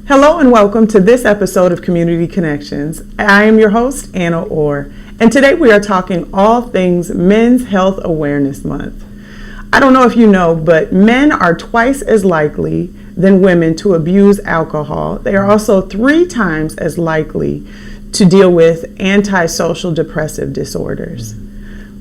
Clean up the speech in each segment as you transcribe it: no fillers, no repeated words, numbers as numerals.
Hello and welcome to this episode of Community Connections. I am your host, Anna Orr, and today we are talking all things Men's Health Awareness Month. I don't know if you know, but men are twice as likely than women to abuse alcohol. They are also 3 times as likely to deal with antisocial depressive disorders.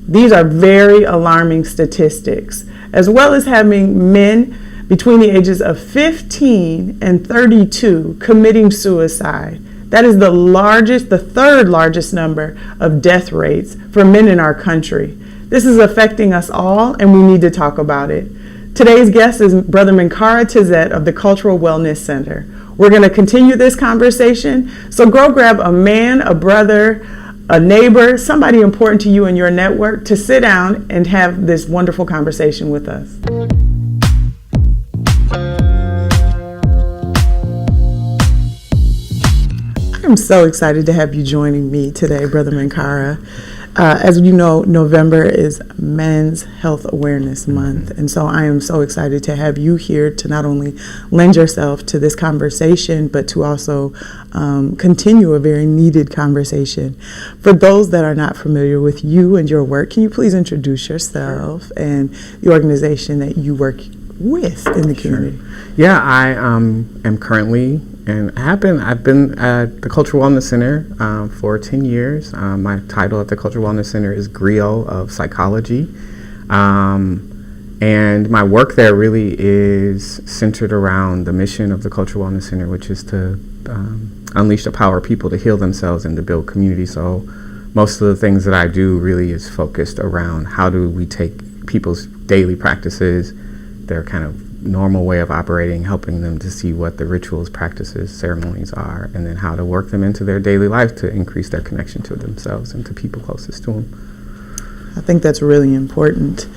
These are very alarming statistics, as well as having men between the ages of 15 and 32 committing suicide. That is the third largest number of death rates for men in our country. This is affecting us all, and we need to talk about it. Today's guest is Brother Manara of the Cultural Wellness Center. We're going to continue this conversation, so go grab a man, a brother, a neighbor, somebody important to you in your network to sit down and have this wonderful conversation with us. I'm so excited to have you joining me today, Brother Manara. As you know, November is Men's Health Awareness Month, and so I am so excited to have you here to not only lend yourself to this conversation, but to also continue a very needed conversation. For those that are not familiar with you and your work, can you please introduce yourself and the organization that you work with in the community? Yeah, I am currently and I've been at the Cultural Wellness Center for 10 years. My title at the Cultural Wellness Center is Griot of Psychology. And my work there really is centered around the mission of the Cultural Wellness Center, which is to unleash the power of people to heal themselves and to build community. So most of the things that I do really is focused around how do we take people's daily practices, their kind of normal way of operating, helping them to see what the rituals, practices, ceremonies are, and then how to work them into their daily life to increase their connection to themselves and to people closest to them. I think that's really important.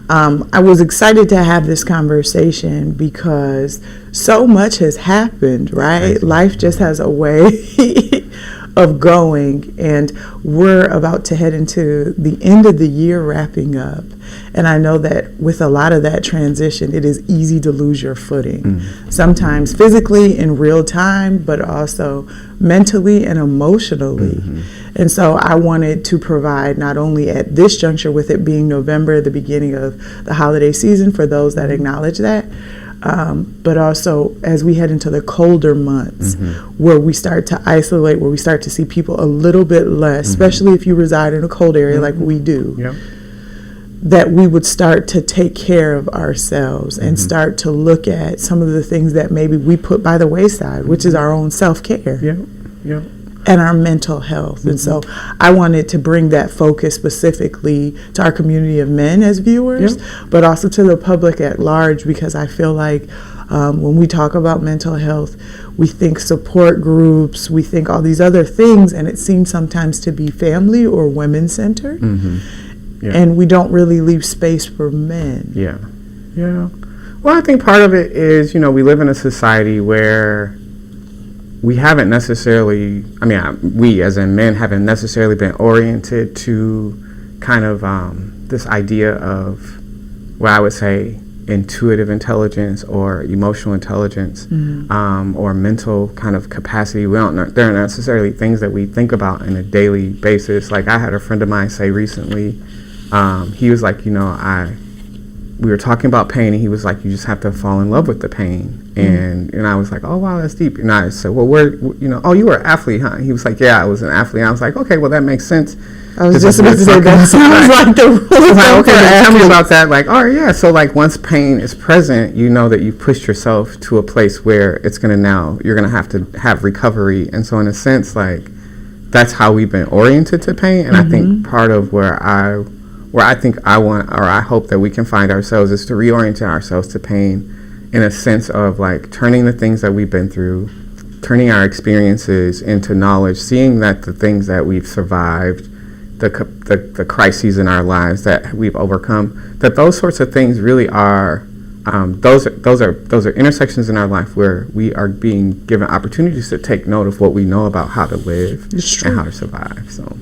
I was excited to have this conversation because so much has happened, right? Life just has a way of going, and we're about to head into the end of the year wrapping up. And I know that with a lot of that transition, it is easy to lose your footing, sometimes physically in real time, but also mentally and emotionally. And so I wanted to provide not only at this juncture, with it being November, the beginning of the holiday season, for those that acknowledge that, but also as we head into the colder months, where we start to isolate, where we start to see people a little bit less, especially if you reside in a cold area like we do, that we would start to take care of ourselves and start to look at some of the things that maybe we put by the wayside, which is our own self-care and our mental health. And so I wanted to bring that focus specifically to our community of men as viewers, but also to the public at large, because I feel like when we talk about mental health, we think support groups, we think all these other things, and it seems sometimes to be family or women-centered. And we don't really leave space for men. Well, I think part of it is, we live in a society where we haven't necessarily, we as in men haven't necessarily been oriented to kind of this idea of what I would say intuitive intelligence or emotional intelligence or mental kind of capacity. They're not necessarily things that we think about on a daily basis. Like I had a friend of mine say recently, he was like, we were talking about pain, and he was like, you just have to fall in love with the pain. And I was like, oh, wow, that's deep. And I said, well, oh, you were an athlete, huh? He was like, yeah, I was an athlete. I was like, okay, well, that makes sense. I was just about to say, that sounds like the rule. Like, okay, tell me about that. Like, oh, yeah. So, like, once pain is present, you know that you've pushed yourself to a place where you're going to have recovery. And so, in a sense, like, that's how we've been oriented to pain. And I think part of where I think I want, or I hope that we can find ourselves, is to reorient ourselves to pain in a sense of like turning the things that we've been through, turning our experiences into knowledge, seeing that the things that we've survived, the crises in our lives that we've overcome, that those sorts of things really are, those are intersections in our life where we are being given opportunities to take note of what we know about how to live and how to survive. So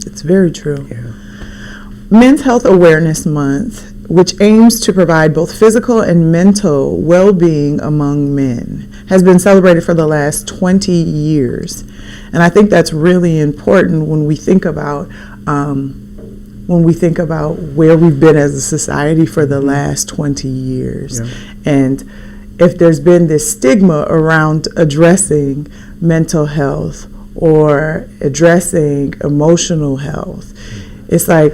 it's very true. Men's Health Awareness Month which aims to provide both physical and mental well-being among men, has been celebrated for the last 20 years. And I think that's really important when we think about where we've been as a society for the last 20 years. Yeah. And if there's been this stigma around addressing mental health or addressing emotional health, it's like,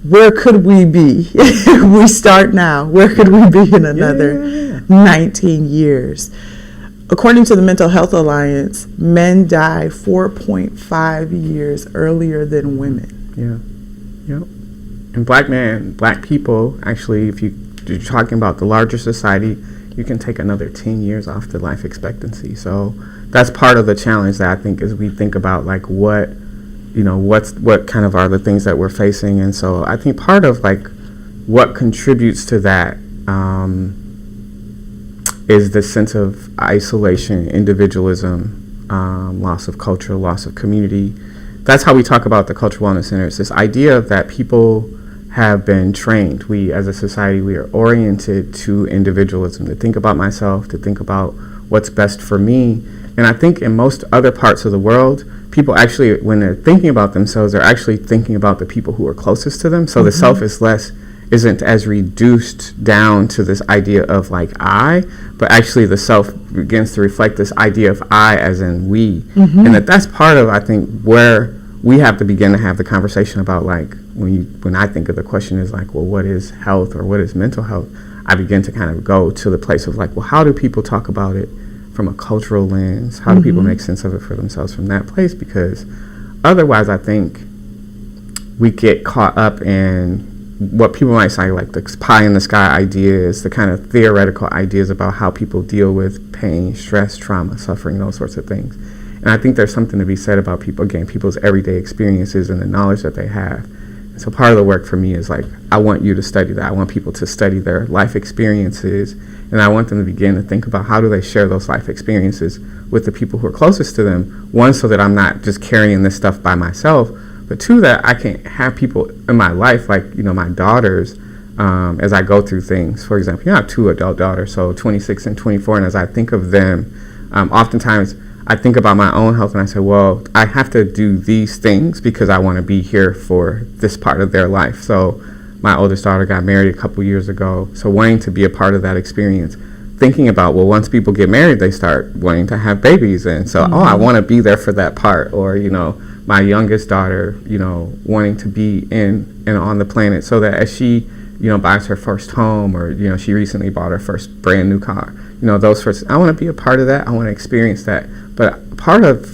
where could we be? We start now. Where could we be in another 19 years? According to the Mental Health Alliance, men die 4.5 years earlier than women. Yeah. And black people, actually, if you're talking about the larger society, you can take another 10 years off the life expectancy. So that's part of the challenge that I think as we think about like what kind of are the things that we're facing. And so I think part of like what contributes to that is the sense of isolation, individualism, loss of culture, loss of community. That's how we talk about the Cultural Wellness Center. It's this idea that people have been trained. We, as a society, we are oriented to individualism, to think about myself, to think about what's best for me. And I think in most other parts of the world, people actually, when they're thinking about themselves, they're actually thinking about the people who are closest to them. So the self isn't as reduced down to this idea of like I, but actually the self begins to reflect this idea of I as in we. And that's part of, I think, where we have to begin to have the conversation about like, when I think of the question is like, well, what is health or what is mental health? I begin to kind of go to the place of like, well, how do people talk about it from a cultural lens? How do people make sense of it for themselves from that place? Because otherwise, I think we get caught up in what people might say like the pie in the sky ideas, the kind of theoretical ideas about how people deal with pain, stress, trauma, suffering, those sorts of things. And I think there's something to be said about people's everyday experiences and the knowledge that they have. And so part of the work for me is like, I want you to study that. I want people to study their life experiences, and I want them to begin to think about how do they share those life experiences with the people who are closest to them. One, so that I'm not just carrying this stuff by myself, but two, that I can have people in my life, like, my daughters, as I go through things. For example, I have 2 adult daughters, so 26 and 24, and as I think of them, oftentimes I think about my own health and I say, well, I have to do these things because I want to be here for this part of their life. So my oldest daughter got married a couple years ago, so wanting to be a part of that experience, thinking about, well, once people get married, they start wanting to have babies, and so, I want to be there for that part. Or, my youngest daughter, wanting to be in and on the planet, so that as she, buys her first home, or, she recently bought her first brand new car, those sorts, I want to be a part of that. I want to experience that. But part of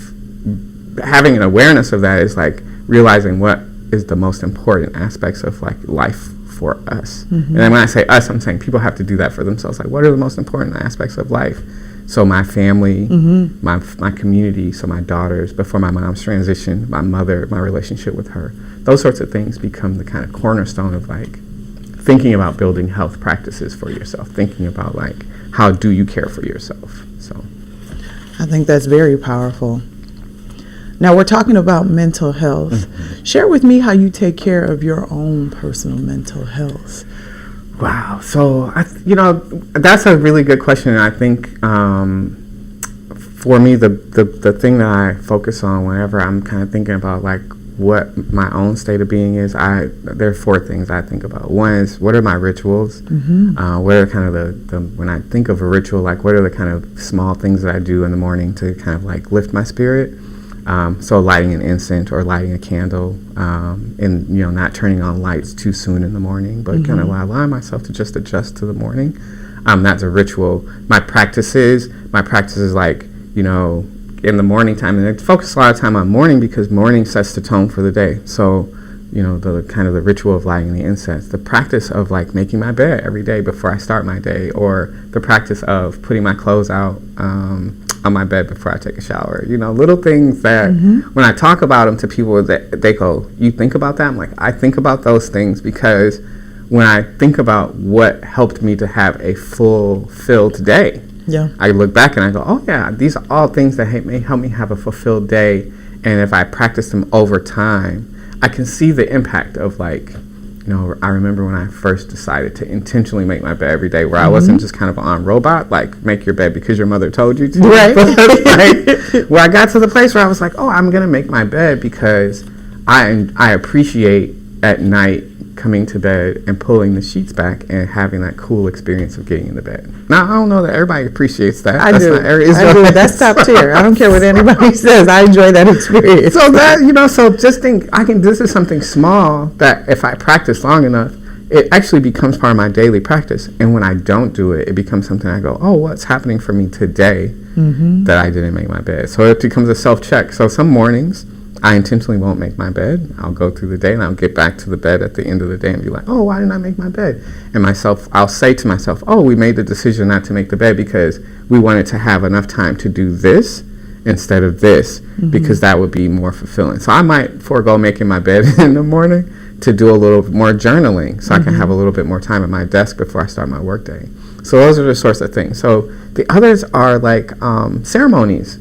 having an awareness of that is like realizing what is the most important aspects of like life for us. And then when I say us, I'm saying people have to do that for themselves. Like, what are the most important aspects of life? So my family, my community, so my daughters, before my mom's transition, my mother, my relationship with her, those sorts of things become the kind of cornerstone of like thinking about building health practices for yourself, thinking about like, how do you care for yourself? So I think that's very powerful. Now we're talking about mental health. Share with me how you take care of your own personal mental health. Wow. So, that's a really good question. And I think for me, the thing that I focus on whenever I'm kind of thinking about like what my own state of being is, there are 4 things I think about. One is, what are my rituals? What are kind of the when I think of a ritual, like what are the kind of small things that I do in the morning to kind of like lift my spirit? So lighting an incense or lighting a candle, and not turning on lights too soon in the morning, but kind of allowing myself to just adjust to the morning. That's a ritual. My practice is like, in the morning time, and I focus a lot of time on morning because morning sets the tone for the day. So, the kind of the ritual of lighting the incense, the practice of like making my bed every day before I start my day, or the practice of putting my clothes out on my bed before I take a shower. Little things that when I talk about them to people, that they go, you think about that? I'm like, I think about those things because when I think about what helped me to have a fulfilled day, I look back and I go, oh yeah, these are all things that may help me have a fulfilled day. And if I practice them over time, I can see the impact of like I remember when I first decided to intentionally make my bed every day, where I wasn't just kind of on robot, like make your bed because your mother told you to. Right. But like, where I got to the place where I was like, oh, I'm going to make my bed because I appreciate at night coming to bed and pulling the sheets back and having that cool experience of getting in the bed. Now, I don't know that everybody appreciates that. I do. That's top tier. I don't care what anybody says. I enjoy that experience. So that, so just think, this is something small that if I practice long enough, it actually becomes part of my daily practice. And when I don't do it, it becomes something I go, oh, what's happening for me today that I didn't make my bed? So it becomes a self-check. So some mornings, I intentionally won't make my bed. I'll go through the day and I'll get back to the bed at the end of the day and be like, oh, why didn't I make my bed? And I'll say to myself, oh, we made the decision not to make the bed because we wanted to have enough time to do this instead of this, because that would be more fulfilling. So I might forego making my bed in the morning to do a little more journaling so I can have a little bit more time at my desk before I start my workday. So those are the sorts of things. So the others are like ceremonies.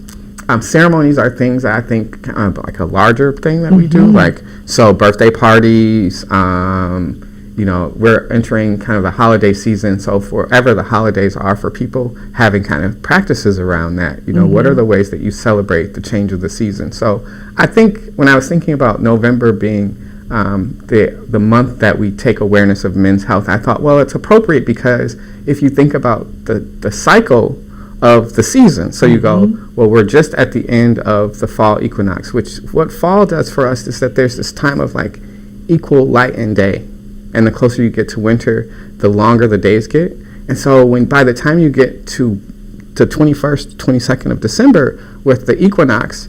Ceremonies are things that I think like a larger thing that we do, like so birthday parties. We're entering kind of the holiday season, so forever the holidays are for people, having kind of practices around that. What are the ways that you celebrate the change of the season? So I think when I was thinking about November being the month that we take awareness of men's health, I thought, well, it's appropriate because if you think about the cycle of the season. So you go, well, we're just at the end of the fall equinox, which what fall does for us is that there's this time of like equal light and day. And the closer you get to winter, the longer the days get. And so by the time you get to the 21st, 22nd of December with the equinox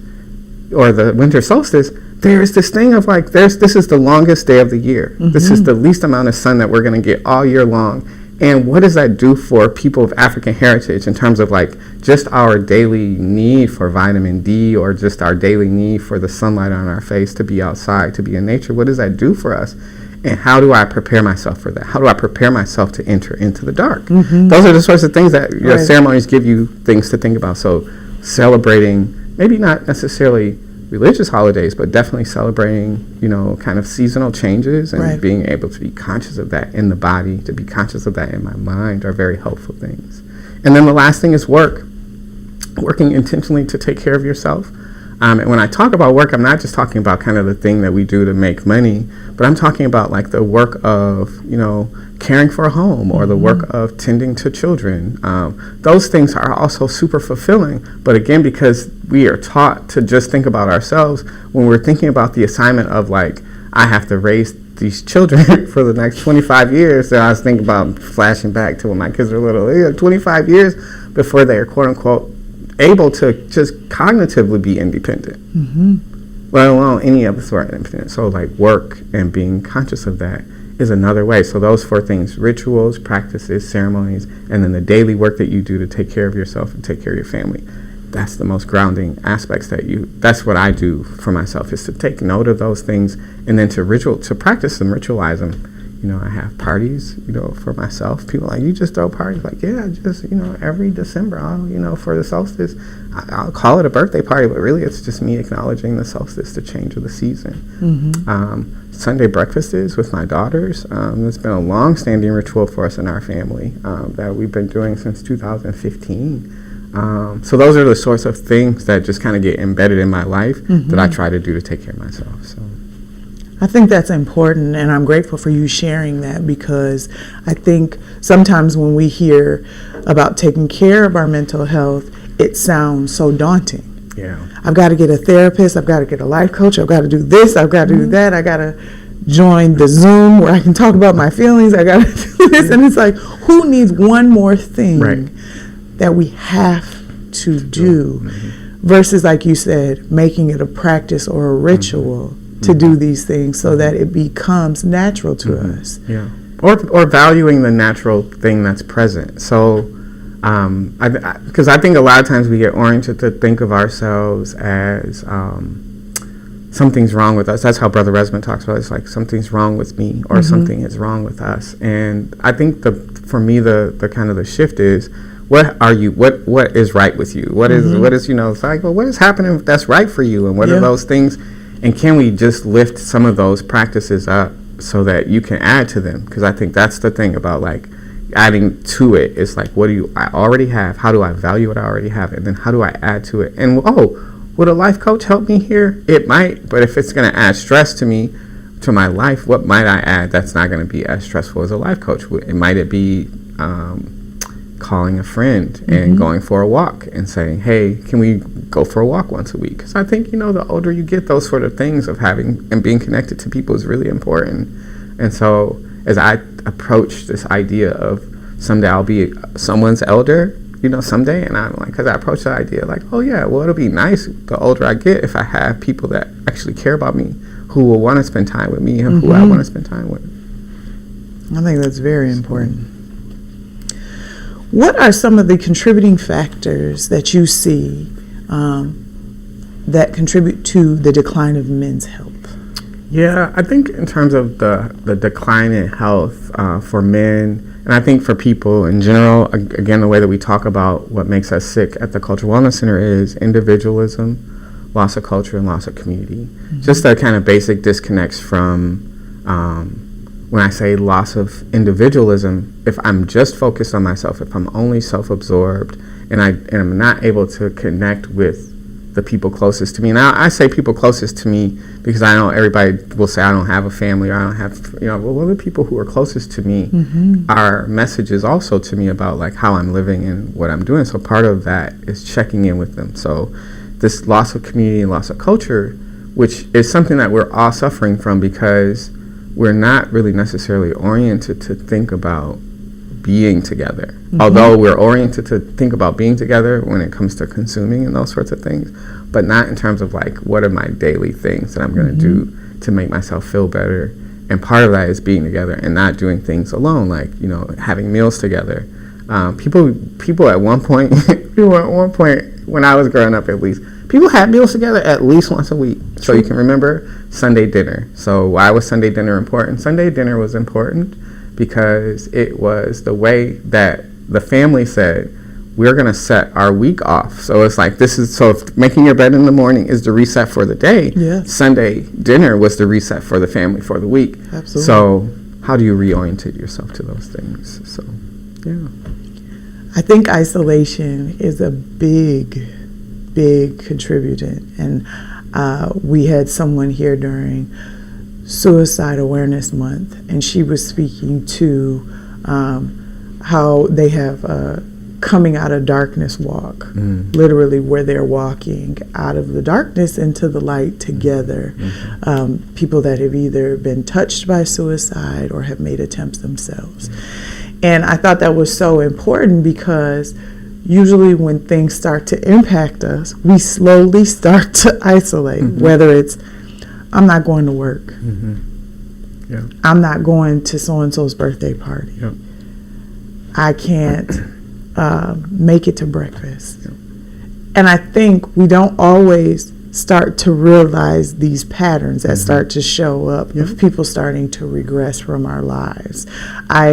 or the winter solstice, there's this thing of like, this is the longest day of the year. This is the least amount of sun that we're going to get all year long. And what does that do for people of African heritage in terms of like just our daily need for vitamin D or just our daily need for the sunlight on our face, to be outside, to be in nature? What does that do for us? And how do I prepare myself for that? How do I prepare myself to enter into the dark? Those are the sorts of things that your ceremonies give you things to think about. So celebrating, maybe not necessarily religious holidays, but definitely celebrating, kind of seasonal changes and being able to be conscious of that in the body, to be conscious of that in my mind are very helpful things. And then the last thing is working intentionally to take care of yourself. And when I talk about work, I'm not just talking about kind of the thing that we do to make money, but I'm talking about like the work of, caring for a home or the work of tending to children. Those things are also super fulfilling. But again, because we are taught to just think about ourselves, when we're thinking about the assignment of like, I have to raise these children for the next 25 years, then I was thinking about flashing back to when my kids were little, 25 years before they're quote unquote able to just cognitively be independent, let alone any of us who are independent. So like work and being conscious of that is another way. So those four things: rituals, practices, ceremonies, and then the daily work that you do to take care of yourself and take care of your family. That's the most grounding aspects that's what I do for myself, is to take note of those things and then to practice them, ritualize them. I have parties, for myself. People are like, you just throw parties? Like, yeah, just, every December, for the solstice, I'll call it a birthday party, but really it's just me acknowledging the solstice, the change of the season. Sunday breakfasts with my daughters. It's been a long-standing ritual for us in our family that we've been doing since 2015. So those are the sorts of things that just kind of get embedded in my life that I try to do to take care of myself. So I think that's important, and I'm grateful for you sharing that, because I think sometimes when we hear about taking care of our mental health, it sounds so daunting. Yeah. I've got to get a therapist, I've got to get a life coach, I've got to do this, I've got to do that, I got to join the Zoom where I can talk about my feelings, I got to do this, and it's like, who needs one more thing that we have to do versus, like you said, making it a practice or a ritual to do these things so that it becomes natural to us. Yeah. Or valuing the natural thing that's present. So, because I think a lot of times we get oriented to think of ourselves as something's wrong with us. That's how Brother Resman talks about it. It's like, something's wrong with me, or something is wrong with us. And I think for me the kind of the shift is, what is right with you? What is it's like, well, what is happening that's right for you, and what are those things? And can we just lift some of those practices up so that you can add to them. Because I think that's the thing about like adding to it. It's like, what do I already have? How do I value what I already have? And then how do I add to it? And would a life coach help me here? It might, but if it's going to add stress to me, to my life, what might I add that's not going to be as stressful as a life coach? Might it be calling a friend and going for a walk and saying, hey, can we go for a walk once a week? Because I think, the older you get, those sort of things of having and being connected to people is really important. And so as I approach this idea of someday I'll be someone's elder, someday, and I'm like, because I approach the idea like, oh yeah, well, it'll be nice the older I get if I have people that actually care about me, who will want to spend time with me and who I want to spend time with. I think that's very important. What are some of the contributing factors that you see that contribute to the decline of men's health? Yeah, I think in terms of the decline in health for men, and I think for people in general, again, the way that we talk about what makes us sick at the Cultural Wellness Center is individualism, loss of culture, and loss of community. Just the kind of basic disconnects from when I say loss of individualism, if I'm just focused on myself, if I'm only self-absorbed, and I'm not able to connect with the people closest to me. Now, I say people closest to me because I know everybody will say I don't have a family, or I don't have, well, the people who are closest to me are messages also to me about like how I'm living and what I'm doing. So part of that is checking in with them. So this loss of community and loss of culture, which is something that we're all suffering from because we're not really necessarily oriented to think about being together. Although we're oriented to think about being together when it comes to consuming and those sorts of things, but not in terms of like, what are my daily things that I'm going to do to make myself feel better. And part of that is being together and not doing things alone, like, having meals together. People at one point, when I was growing up, at least, people had meals together at least once a week. So you can remember Sunday dinner. So why was Sunday dinner important? Sunday dinner was important because it was the way that the family said, we're going to set our week off. So it's like, if making your bed in the morning is the reset for the day, Sunday dinner was the reset for the family for the week. Absolutely. So how do you reorientate yourself to those things? So, yeah. I think isolation is a big contributor. And we had someone here during Suicide Awareness Month, and she was speaking to how they have coming out of darkness walk, literally where they're walking out of the darkness into the light together. People that have either been touched by suicide or have made attempts themselves. And I thought that was so important because usually when things start to impact us, we slowly start to isolate, whether it's, I'm not going to work. I'm not going to so-and-so's birthday party. I can't make it to breakfast. And I think we don't always start to realize these patterns that start to show up of people starting to regress from our lives. I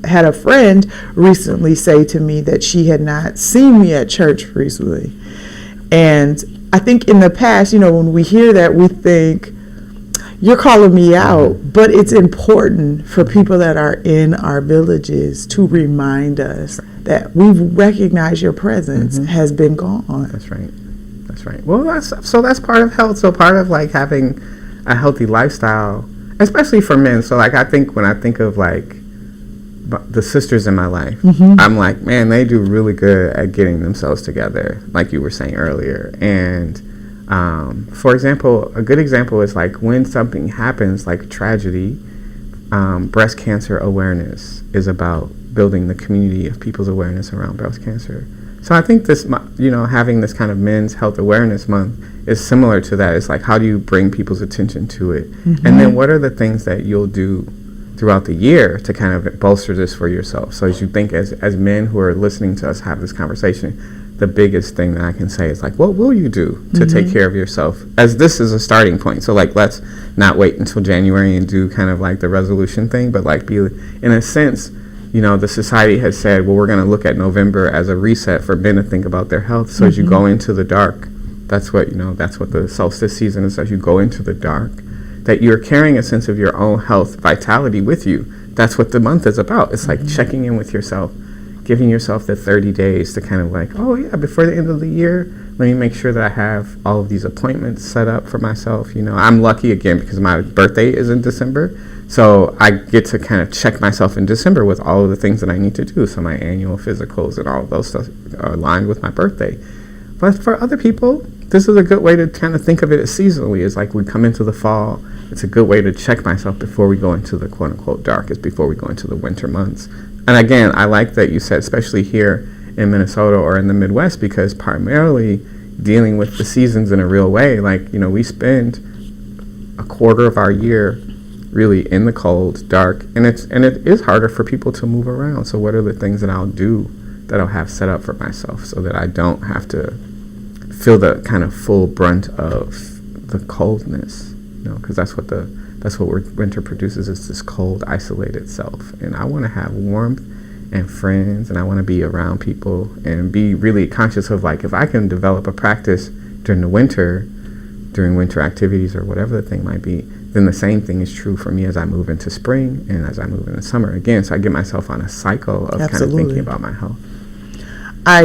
had a friend recently say to me that she had not seen me at church recently. And I think in the past, when we hear that, we think, you're calling me out, but it's important for people that are in our villages to remind us that we've recognized your presence has been gone. That's right. Well, that's part of health. So part of like having a healthy lifestyle, especially for men. So like I think when I think of like the sisters in my life, I'm like, man, they do really good at getting themselves together, like you were saying earlier. And for example, a good example is like when something happens, like a tragedy, breast cancer awareness is about building the community of people's awareness around breast cancer. So I think this, having this kind of Men's Health Awareness Month is similar to that. It's like, how do you bring people's attention to it? And then what are the things that you'll do throughout the year to kind of bolster this for yourself? So as you think, as men who are listening to us have this conversation, the biggest thing that I can say is like, what will you do to take care of yourself? As this is a starting point. So like, let's not wait until January and do kind of like the resolution thing, but like be, in a sense, the society has said, well, we're going to look at November as a reset for men to think about their health. So as you go into the dark, that's what the solstice season is. As you go into the dark, that you're carrying a sense of your own health, vitality with you. That's what the month is about. It's like checking in with yourself, giving yourself the 30 days to kind of like, oh yeah, before the end of the year, let me make sure that I have all of these appointments set up for myself. You know, I'm lucky again because my birthday is in December. So I get to kind of check myself in December with all of the things that I need to do. So my annual physicals and all of those stuff are aligned with my birthday. But for other people, this is a good way to kind of think of it as seasonally. It's like we come into the fall. It's a good way to check myself before we go into the quote unquote darkest, before we go into the winter months. And again, I like that you said, especially here in Minnesota or in the Midwest, because primarily dealing with the seasons in a real way, like, you know, we spend a quarter of our year really in the cold, dark, and it is harder for people to move around. So what are the things that I'll do that I'll have set up for myself so that I don't have to feel the kind of full brunt of the coldness, you know, because that's what winter produces, is this cold, isolated self. And I want to have warmth and friends, and I want to be around people and be really conscious of, like, if I can develop a practice during the winter, during winter activities or whatever the thing might be, then the same thing is true for me as I move into spring and as I move into summer again. So I get myself on a cycle of kind of thinking about my health. I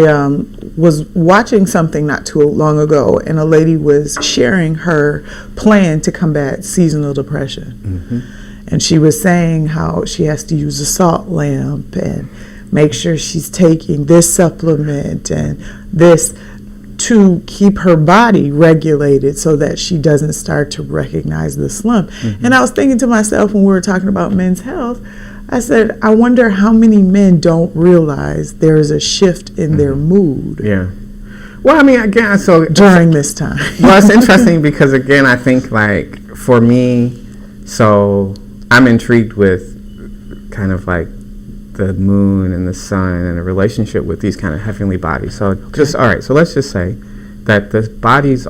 was watching something not too long ago, and a lady was sharing her plan to combat seasonal depression. And she was saying how she has to use a salt lamp and make sure she's taking this supplement and this to keep her body regulated so that she doesn't start to recognize the slump. And I was thinking to myself when we were talking about men's health, I said, I wonder how many men don't realize there is a shift in their mood. Yeah. Well, I mean, again, so during this time. Well, it's interesting because, again, I think, like, for me, so I'm intrigued with kind of like the moon and the sun and a relationship with these kind of heavenly bodies. So all right, so let's just say that the body's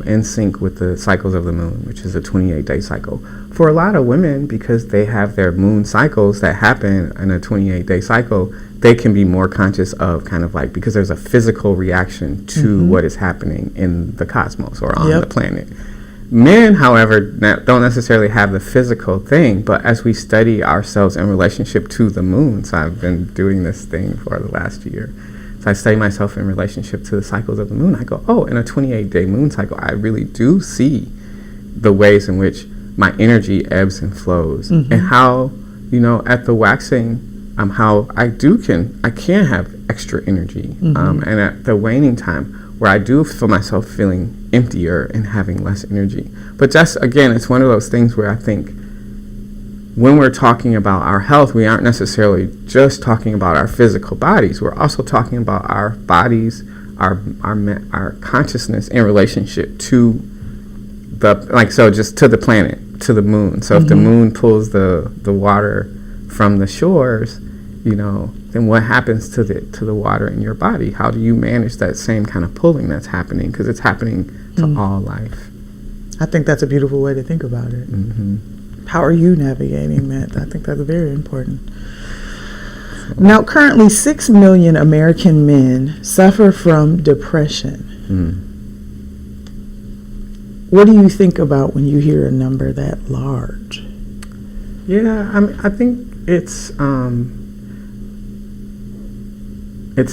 in sync with the cycles of the moon, which is a 28-day cycle. For a lot of women, because they have their moon cycles that happen in a 28-day cycle, they can be more conscious of kind of like, because there's a physical reaction to what is happening in the cosmos or on the planet. Men, however, don't necessarily have the physical thing, but as we study ourselves in relationship to the moon, so I've been doing this thing for the last year, so I study myself in relationship to the cycles of the moon. I go, oh, in a 28-day moon cycle, I really do see the ways in which my energy ebbs and flows, and how, you know, at the waxing, how I can have extra energy, and at the waning time, where I do feel myself feeling emptier and having less energy. But just, again, it's one of those things where I think when we're talking about our health, we aren't necessarily just talking about our physical bodies. We're also talking about our bodies, our consciousness in relationship to just to the planet, to the moon. So if the moon pulls the water from the shores, you know, then what happens to the water in your body? How do you manage that same kind of pulling that's happening? Because it's happening to all life. I think that's a beautiful way to think about it. How are you navigating that? I think that's very important. Now, currently 6 million American men suffer from depression. What do you think about when you hear a number that large? Yeah, I think it's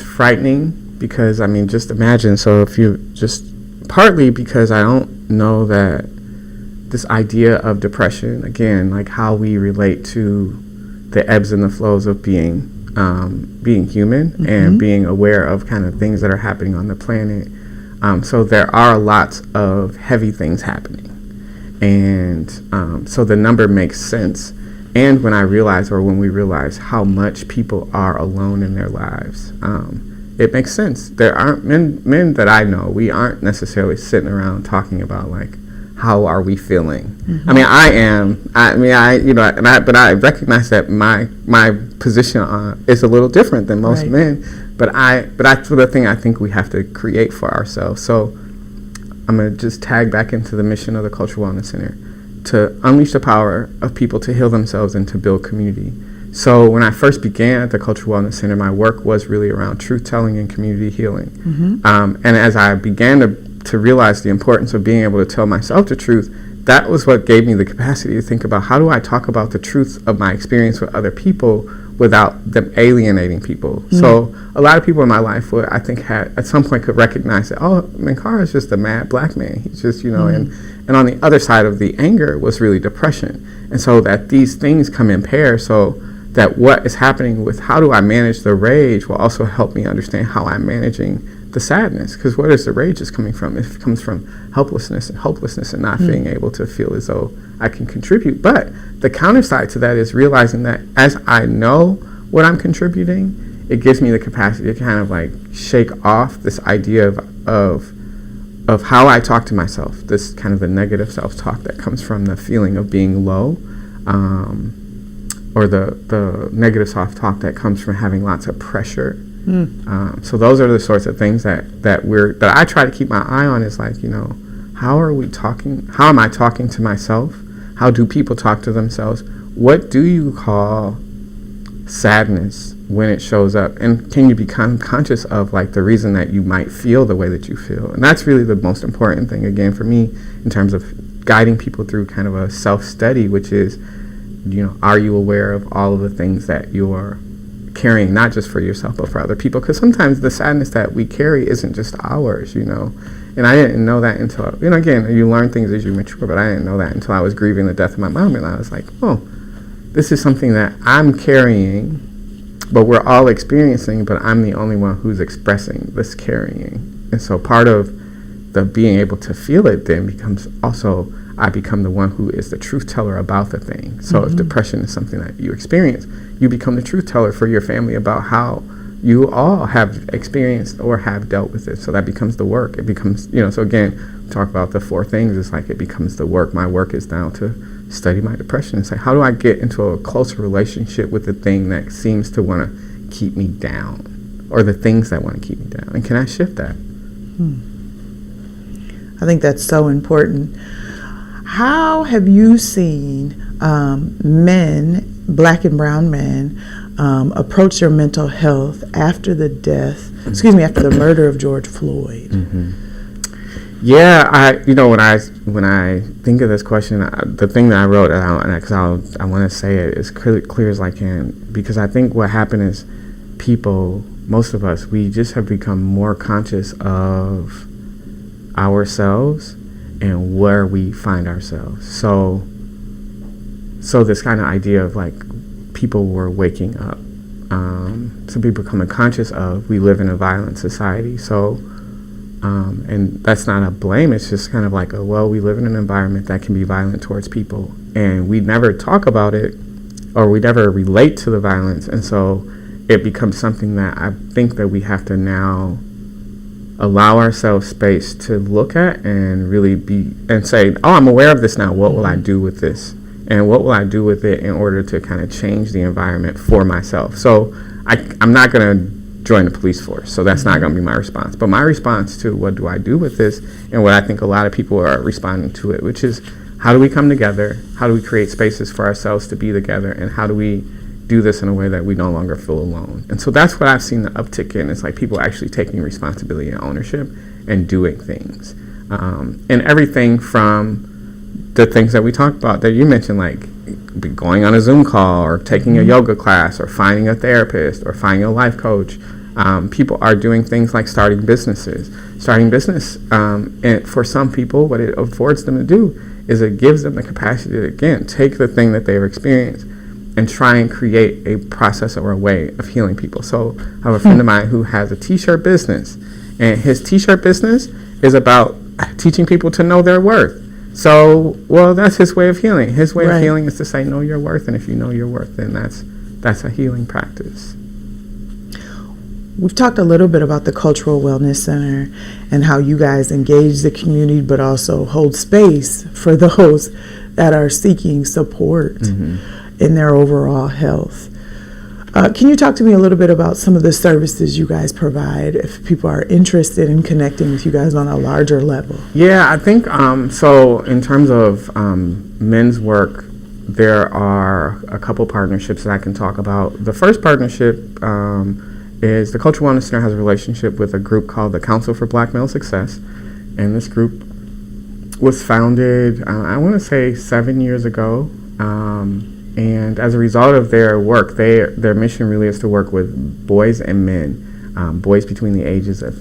frightening because, I mean, just imagine, so if you just, partly because I don't know that this idea of depression, again, like how we relate to the ebbs and the flows of being human and being aware of kind of things that are happening on the planet. So there are lots of heavy things happening. And so the number makes sense. And when we realize how much people are alone in their lives, it makes sense. There aren't men that I know, we aren't necessarily sitting around talking about, like, how are we feeling? I mean, but I recognize that my position is a little different than most men. But that's the thing I think we have to create for ourselves. So I'm going to just tag back into the mission of the Cultural Wellness Center, to unleash the power of people to heal themselves and to build community. So when I first began at the Cultural Wellness Center, my work was really around truth-telling and community healing. And as I began to realize the importance of being able to tell myself the truth, that was what gave me the capacity to think about, how do I talk about the truth of my experience with other people without them alienating people. So a lot of people in my life would, I think, had at some point could recognize that, oh, Manara is just a mad black man. He's just, and on the other side of the anger was really depression. And so that these things come in pairs, so that what is happening with how do I manage the rage will also help me understand how I'm managing the sadness. Because where is the rage is coming from? It comes from helplessness and hopelessness and not being able to feel as though I can contribute. But the counter side to that is realizing that as I know what I'm contributing, it gives me the capacity to kind of like shake off this idea of how I talk to myself, this kind of the negative self-talk that comes from the feeling of being low, or the negative self-talk that comes from having lots of pressure. So those are the sorts of things that I try to keep my eye on, is like, how are we talking? How am I talking to myself? How do people talk to themselves? What do you call sadness when it shows up? And can you become conscious of like the reason that you might feel the way that you feel? And that's really the most important thing, again, for me, in terms of guiding people through kind of a self-study, which is, are you aware of all of the things that you are carrying, not just for yourself, but for other people? Because sometimes the sadness that we carry isn't just ours, And I didn't know that until, again, you learn things as you mature, but I didn't know that until I was grieving the death of my mom. And I was like, oh, this is something that I'm carrying, but we're all experiencing, but I'm the only one who's expressing this carrying. And so part of the being able to feel it then becomes also, I become the one who is the truth teller about the thing. So if depression is something that you experience, you become the truth teller for your family about how you all have experienced or have dealt with it. So that becomes the work. It becomes, so again, talk about the 4 things. It's like it becomes the work. My work is now to study my depression and say, how do I get into a closer relationship with the thing that seems to want to keep me down, or the things that want to keep me down? And can I shift that? I think that's so important. How have you seen men, black and brown men, approach their mental health after the after the murder of George Floyd? Yeah, when I think of this question, the thing that I wrote, because I want to say it as clear as I can, because I think what happened is people, most of us, we just have become more conscious of ourselves and where we find ourselves. So this kind of idea of like people were waking up. Some people becoming conscious of, we live in a violent society. So, and that's not a blame. It's just kind of like, we live in an environment that can be violent towards people, and we never talk about it, or we never relate to the violence. And so it becomes something that I think that we have to now allow ourselves space to look at and really and say, oh, I'm aware of this now. What will I do with this? And what will I do with it in order to kind of change the environment for myself? So I'm not going to join the police force. So that's not going to be my response. But my response to what do I do with this, and what I think a lot of people are responding to it, which is, how do we come together? How do we create spaces for ourselves to be together? And how do we do this in a way that we no longer feel alone? And so that's what I've seen the uptick in. It's like people actually taking responsibility and ownership and doing things. And everything from the things that we talked about that you mentioned, like going on a Zoom call, or taking a yoga class, or finding a therapist, or finding a life coach. People are doing things like starting business. And for some people, what it affords them to do is it gives them the capacity to, again, take the thing that they've experienced and try and create a process or a way of healing people. So I have a friend of mine who has a t-shirt business, and his t-shirt business is about teaching people to know their worth. So, that's his way of healing. His way of healing is to say, know your worth, and if you know your worth, then that's a healing practice. We've talked a little bit about the Cultural Wellness Center and how you guys engage the community, but also hold space for those that are seeking support in their overall health. Can you talk to me a little bit about some of the services you guys provide if people are interested in connecting with you guys on a larger level? Yeah, I think so in terms of men's work, there are a couple partnerships that I can talk about. The first partnership is the Cultural Wellness Center has a relationship with a group called the Council for Black Male Success. And this group was founded, I want to say 7 years ago. And as a result of their work, their mission really is to work with boys and men, boys between the ages of,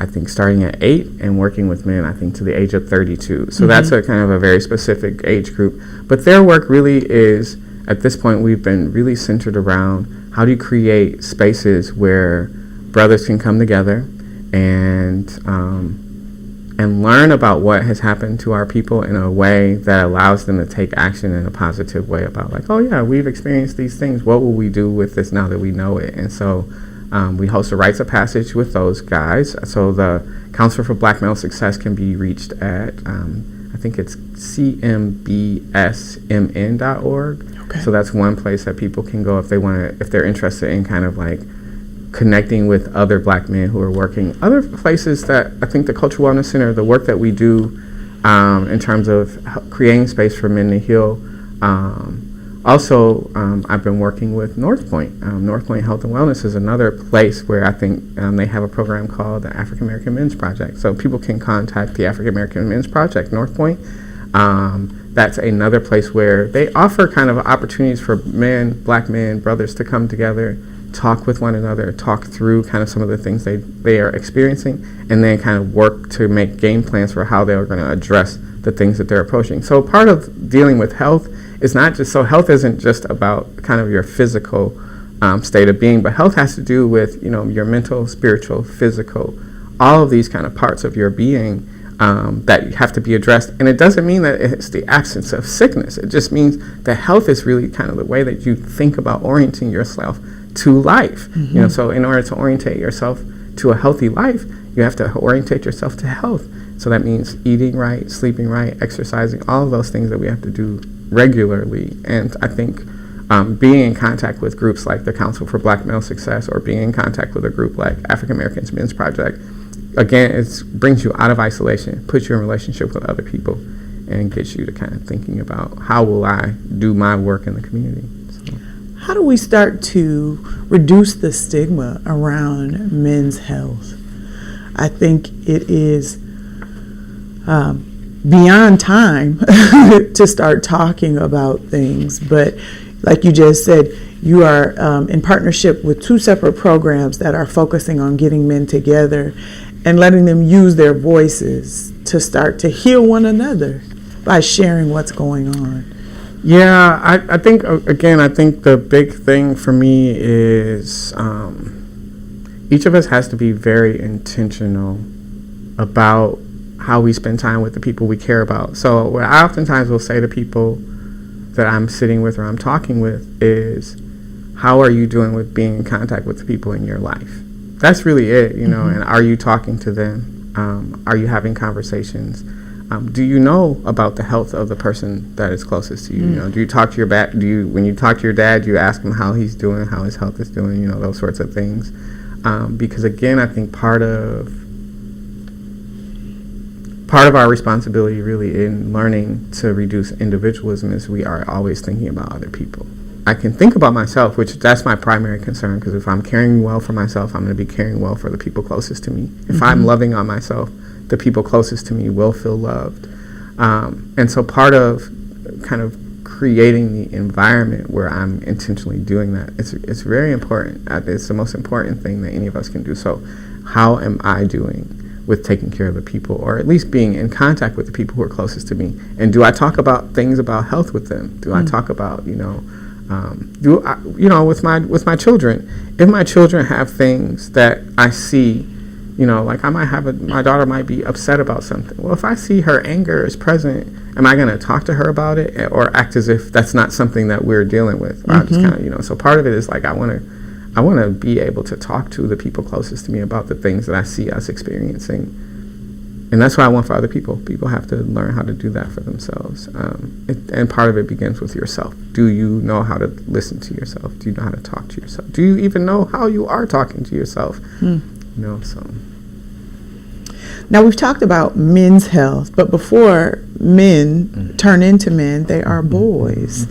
I think, starting at 8 and working with men, I think, to the age of 32. So that's a kind of a very specific age group. But their work really is, at this point, we've been really centered around how do you create spaces where brothers can come together and learn about what has happened to our people in a way that allows them to take action in a positive way about, like, oh yeah, we've experienced these things. What will we do with this now that we know it? And so we host a rites of passage with those guys. So the Counselor for Black Male Success can be reached at, I think it's cmbsmn.org. Okay. So that's one place that people can go if they're interested in kind of like connecting with other black men who are working. Other places that I think the Cultural Wellness Center, the work that we do in terms of creating space for men to heal. Also, I've been working with North Point. North Point Health and Wellness is another place where I think they have a program called the African American Men's Project. So people can contact the African American Men's Project, North Point. That's another place where they offer kind of opportunities for men, black men, brothers to come together, talk with one another, talk through kind of some of the things they are experiencing, and then kind of work to make game plans for how they're going to address the things that they're approaching. So part of dealing with health is not just, so health isn't just about kind of your physical state of being, but health has to do with, your mental, spiritual, physical, all of these kind of parts of your being that have to be addressed. And it doesn't mean that it's the absence of sickness. It just means that health is really kind of the way that you think about orienting yourself to life. So in order to orientate yourself to a healthy life, you have to orientate yourself to health. So that means eating right, sleeping right, exercising, all of those things that we have to do regularly. And I think being in contact with groups like the Council for Black Male Success, or being in contact with a group like African Americans Men's Project, again, it brings you out of isolation, puts you in relationship with other people, and gets you to kind of thinking about, how will I do my work in the community? So. How do we start to reduce the stigma around men's health? I think it is beyond time to start talking about things, but like you just said, you are in partnership with 2 separate programs that are focusing on getting men together and letting them use their voices to start to heal one another by sharing what's going on. Yeah, I think, again, I think the big thing for me is each of us has to be very intentional about how we spend time with the people we care about. So what I oftentimes will say to people that I'm sitting with or I'm talking with is, how are you doing with being in contact with the people in your life? That's really it, and are you talking to them? Are you having conversations? Do you know about the health of the person that is closest to you? Do you talk to your when you talk to your dad, do you ask him how he's doing, how his health is doing, those sorts of things? Because again, I think part of our responsibility really in learning to reduce individualism is we are always thinking about other people. I can think about myself, which that's my primary concern, because if I'm caring well for myself, I'm going to be caring well for the people closest to me. If I'm loving on myself, the people closest to me will feel loved. And so part of kind of creating the environment where I'm intentionally doing that, it's very important. It's the most important thing that any of us can do. So how am I doing with taking care of the people, or at least being in contact with the people who are closest to me? And do I talk about things about health with them? Do I talk about, with my children, if my children have things that I see, like my daughter might be upset about something. Well, if I see her anger is present, am I going to talk to her about it, or act as if that's not something that we're dealing with? Or I just kind of, so part of it is like, I want to be able to talk to the people closest to me about the things that I see us experiencing. And that's what I want for other people. People have to learn how to do that for themselves. And part of it begins with yourself. Do you know how to listen to yourself? Do you know how to talk to yourself? Do you even know how you are talking to yourself? So. Now, we've talked about men's health, but before men turn into men, they are boys.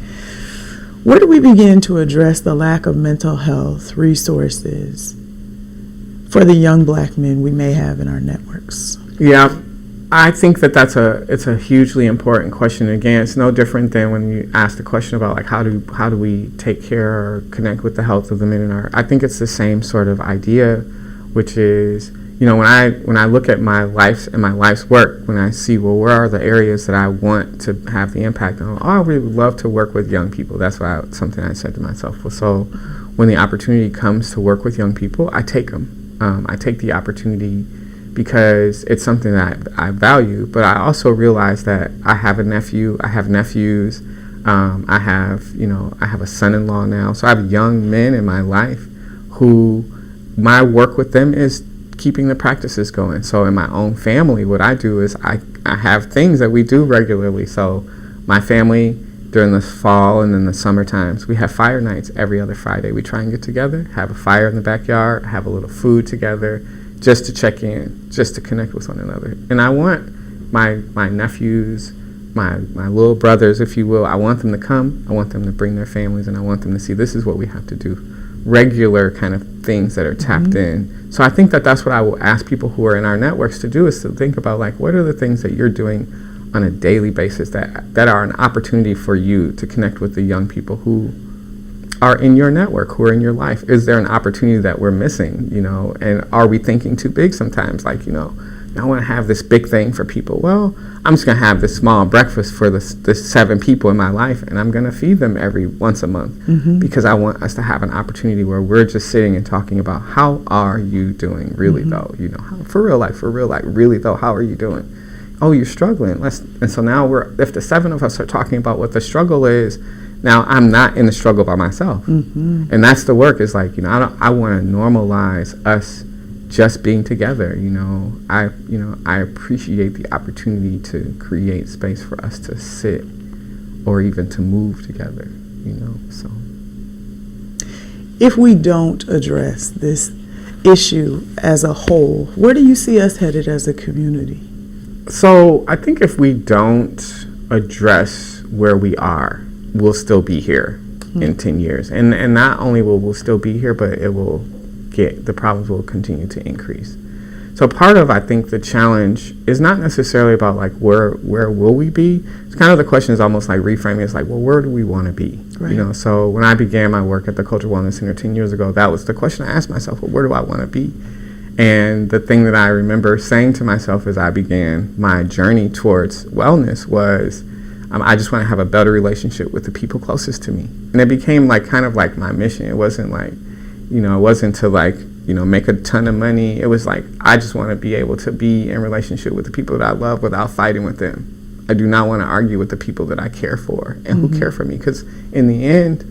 Where do we begin to address the lack of mental health resources for the young black men we may have in our networks? Yeah, I think that it's a hugely important question. Again, it's no different than when you ask the question about like how do we take care or connect with the health of the men in our. I think it's the same sort of idea, which is, you know, when I look at my life and my life's work, when I see, well, where are the areas that I want to have the impact on? Oh, I really would love to work with young people. That's something I said to myself. Well, so when the opportunity comes to work with young people, I take them. I take the opportunity because it's something that I value. But I also realize that I have a nephew. I have nephews. I have a son-in-law now. So I have young men in my life who my work with them is keeping the practices going. So in my own family, what I do is I have things that we do regularly. So my family, during the fall and then the summer times, we have fire nights every other Friday. We try and get together, have a fire in the backyard, have a little food together, just to check in, just to connect with one another. And I want my nephews, my little brothers, if you will, I want them to come. I want them to bring their families, and I want them to see this is what we have to do. Regular kind of things that are tapped in. So I think that that's what I will ask people who are in our networks to do, is to think about like, what are the things that you're doing on a daily basis that are an opportunity for you to connect with the young people who are in your network, who are in your life. Is there an opportunity that we're missing, you know, and are we thinking too big sometimes? Like, you know, I want to have this big thing for people. Well, I'm just going to have this small breakfast for the 7 people in my life, and I'm going to feed them every once a month because I want us to have an opportunity where we're just sitting and talking about how are you doing really though, you know, for real life, really though, how are you doing? Oh, you're struggling. And so now if the 7 of us are talking about what the struggle is, now I'm not in the struggle by myself. And that's the work, is like, you know, I want to normalize us just being together. You know, I appreciate the opportunity to create space for us to sit or even to move together, you know. So if we don't address this issue as a whole, where do you see us headed as a community? So I think if we don't address where we are, we'll still be here in 10 years. And not only will we'll still be here, but the problems will continue to increase. So part of, I think, the challenge is not necessarily about like where will we be. It's kind of the question is almost like reframing. It's like, well, where do we want to be? Right. You know, so when I began my work at the Cultural Wellness Center 10 years ago, that was the question I asked myself, well, where do I want to be? And the thing that I remember saying to myself as I began my journey towards wellness was, I just want to have a better relationship with the people closest to me. And it became like kind of like my mission. It wasn't like, you know, it wasn't to like, you know, make a ton of money. It was like, I just want to be able to be in relationship with the people that I love without fighting with them. I do not want to argue with the people that I care for and who care for me. Because in the end,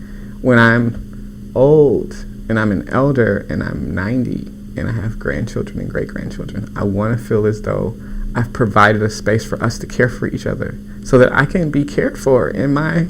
when I'm old and I'm an elder and I'm 90 and I have grandchildren and great-grandchildren, I want to feel as though I've provided a space for us to care for each other so that I can be cared for in my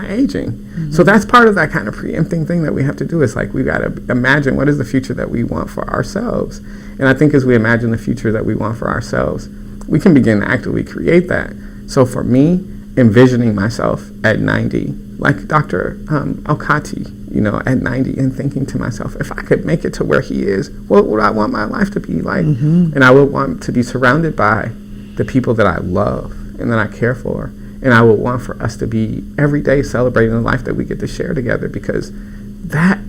aging. So that's part of that kind of preempting thing that we have to do. Is like, we got to imagine what is the future that we want for ourselves. And I think as we imagine the future that we want for ourselves, we can begin to actively create that. So for me, envisioning myself at 90, like Dr. Alkati, you know, at 90, and thinking to myself, if I could make it to where he is, what would I want my life to be like? And I would want to be surrounded by the people that I love and that I care for. And I would want for us to be every day celebrating the life that we get to share together, because that's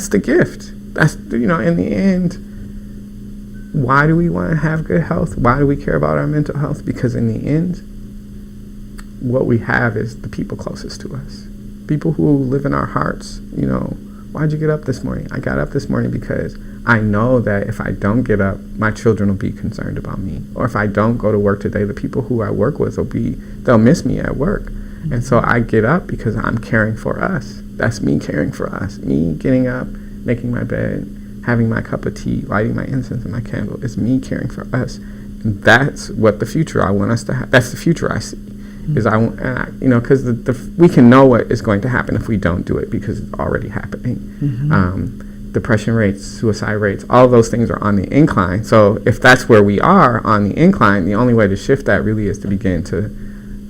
the gift. That's, you know, in the end, why do we want to have good health? Why do we care about our mental health? Because in the end, what we have is the people closest to us, people who live in our hearts. You know, why'd you get up this morning? I got up this morning because I know that if I don't get up, my children will be concerned about me. Or if I don't go to work today, the people who I work with they'll miss me at work. And so I get up because I'm caring for us. That's me caring for us. Me getting up, making my bed, having my cup of tea, lighting my incense and my candle. It's me caring for us. And that's what the future I want us to have. That's the future I see. Is you know, because we can know what is going to happen if we don't do it, because it's already happening. Depression rates, suicide rates, all of those things are on the incline. So if that's where we are on the incline, the only way to shift that really is to begin to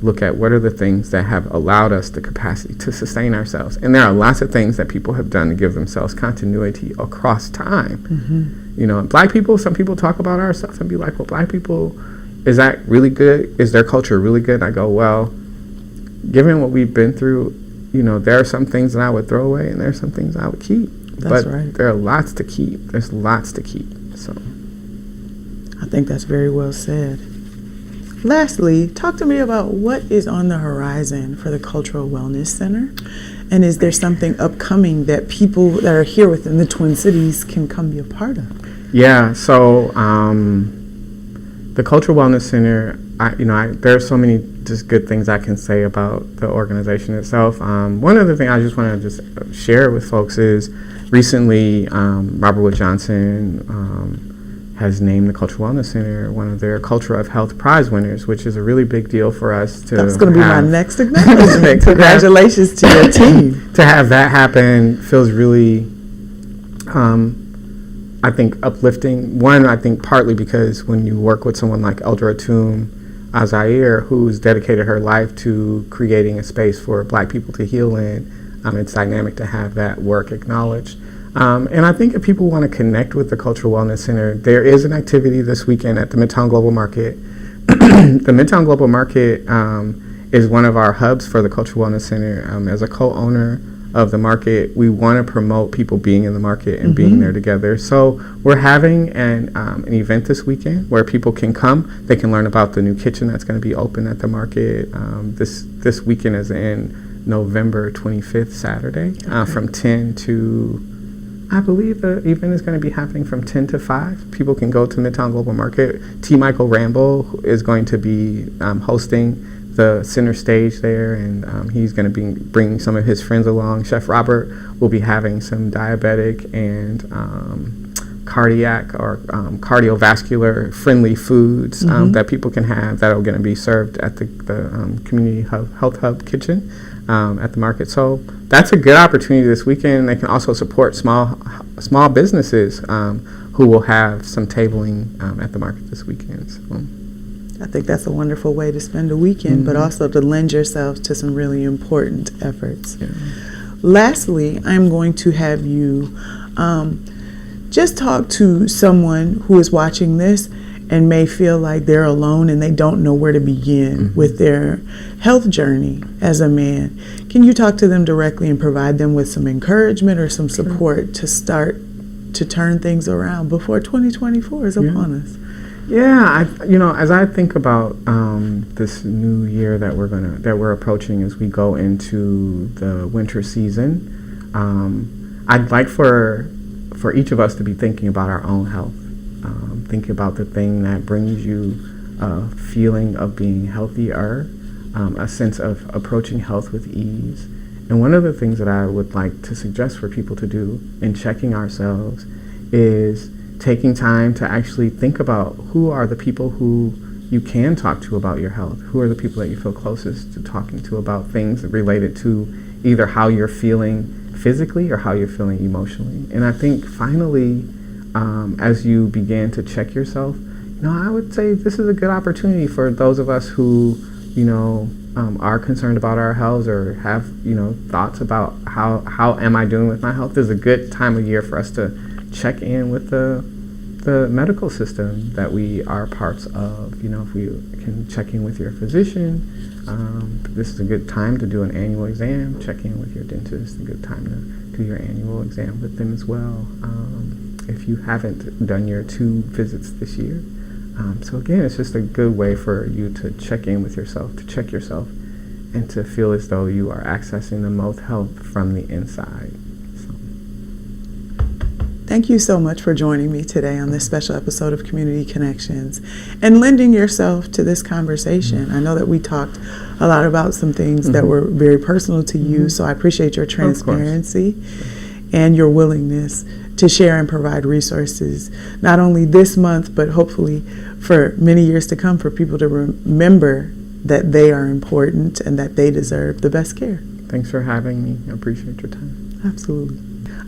look at what are the things that have allowed us the capacity to sustain ourselves. And there are lots of things that people have done to give themselves continuity across time. You know, Black people, some people talk about ourselves and be like, well, Black people, is that really good? Is their culture really good? And I go, well, given what we've been through, there are some things that I would throw away and there are some things I would keep. That's right. There are lots to keep. There's lots to keep. So I think that's very well said. Lastly, talk to me about what is on the horizon for the Cultural Wellness Center. And is there something upcoming that people that are here within the Twin Cities can come be a part of? Yeah, so the Cultural Wellness Center, there are so many just good things I can say about the organization itself. One other thing I just want to just share with folks is recently Robert Wood Johnson has named the Cultural Wellness Center one of their Culture of Health Prize winners, which is a really big deal for us to That's going to be my next acknowledgement. Congratulations to your team. To have that happen feels really, I think, uplifting. One, I think partly because when you work with someone like Eldra Atum Azair, who's dedicated her life to creating a space for Black people to heal in, it's dynamic to have that work acknowledged. And I think if people want to connect with the Cultural Wellness Center, there is an activity this weekend at the Midtown Global Market. The Midtown Global Market is one of our hubs for the Cultural Wellness Center. As a co-owner of the market, we want to promote people being in the market and being there together. So we're having an event this weekend where people can come. They can learn about the new kitchen that's going to be open at the market. This weekend is in November 25th, Saturday, from 10 to... I believe the event is going to be happening from 10 to 5. People can go to Midtown Global Market. T. Michael Rambo is going to be hosting the center stage there, and he's going to be bringing some of his friends along. Chef Robert will be having some diabetic and cardiac or cardiovascular friendly foods that people can have that are going to be served at the Community Health Hub kitchen at the market. So that's a good opportunity this weekend. They can also support small businesses who will have some tabling at the market this weekend. So I think that's a wonderful way to spend a weekend, but also to lend yourself to some really important efforts. Yeah. Lastly, I'm going to have you just talk to someone who is watching this and may feel like they're alone and they don't know where to begin with their health journey as a man. Can you talk to them directly and provide them with some encouragement or some support to start to turn things around before 2024 is upon us? Yeah, as I think about this new year that we're approaching as we go into the winter season, I'd like for each of us to be thinking about our own health. Thinking about the thing that brings you a feeling of being healthier, a sense of approaching health with ease. And one of the things that I would like to suggest for people to do in checking ourselves is taking time to actually think about who are the people who you can talk to about your health. Who are the people that you feel closest to talking to about things related to either how you're feeling physically or how you're feeling emotionally. And I think finally, as you begin to check yourself, I would say this is a good opportunity for those of us who, are concerned about our health or have, thoughts about how am I doing with my health. This is a good time of year for us to check in with the medical system that we are parts of. If we can check in with your physician, this is a good time to do an annual exam. Check in with your dentist, a good time to do your annual exam with them as well. If you haven't done your 2 visits this year. So again, it's just a good way for you to check in with yourself, to check yourself, and to feel as though you are accessing the most health from the inside. So. Thank you so much for joining me today on this special episode of Community Connections and lending yourself to this conversation. I know that we talked a lot about some things that were very personal to you, so I appreciate your transparency and your willingness to share and provide resources, not only this month, but hopefully for many years to come, for people to remember that they are important and that they deserve the best care. Thanks for having me. I appreciate your time. Absolutely.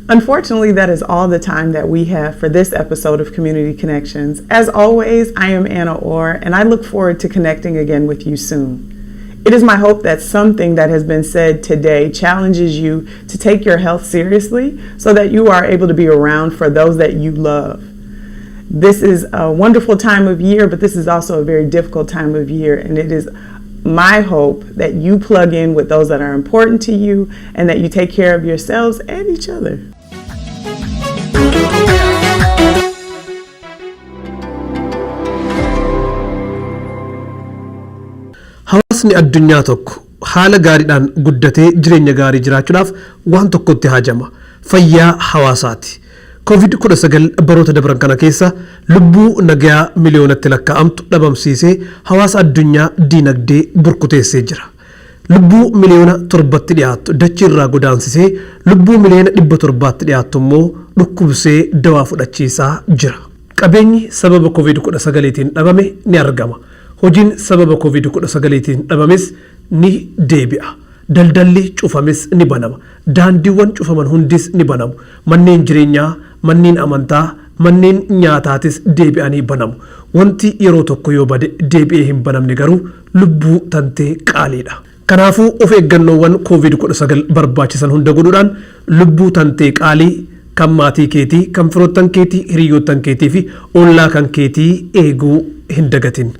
Unfortunately, that is all the time that we have for this episode of Community Connections. As always, I am Anna Orr, and I look forward to connecting again with you soon. It is my hope that something that has been said today challenges you to take your health seriously so that you are able to be around for those that you love. this is a wonderful time of year, but this is also a very difficult time of year. And it is my hope that you plug in with those that are important to you and that you take care of yourselves and each other. Hawaasni addunyaa tokko haala gaariidhaan guddatee jireenya gaarii jiraachuudhaaf waan tokkotti haajama. Fayyaa hawaasaati. COVID-19 baroota dabran kana keessa lubbuu nagaa miliyoonatti lakkaa'amtu dhabamsiisee hawaasa addunyaa diinagdee burkuteessee jira. Lubbuu miliyoona 7tti dhiyaattu dachiirraa godaansisee lubbuu miliyoona 700tti dhiyaattu immoo dhukkubsee dawaa fudhachiisaa jira. Qabeenyi sababa COVID-19tiin dhabame ni argama. Hojiin sababa COVID-19tiin dhabames ni deebi'a. Daldalli cufames ni banama. Daandiiwwan cufaman hundis ni banamu. Manneen jireenyaa, manneen amantaa, manneen nyaataatis deebi'anii banamu. Wanti yeroo tokko yoo bade deebi'ee hin banamne garuu lubbuu tantee qaaliidha. Kanaafuu of eeggannoowwan COVID-19 barbaachisan hunda godhuudhaan lubbuu tantee qaalii kan maatii keetii, kan firoottan keetii, hiriyoottan keetii fi ollaa kan keetii eeguu hin dagatin.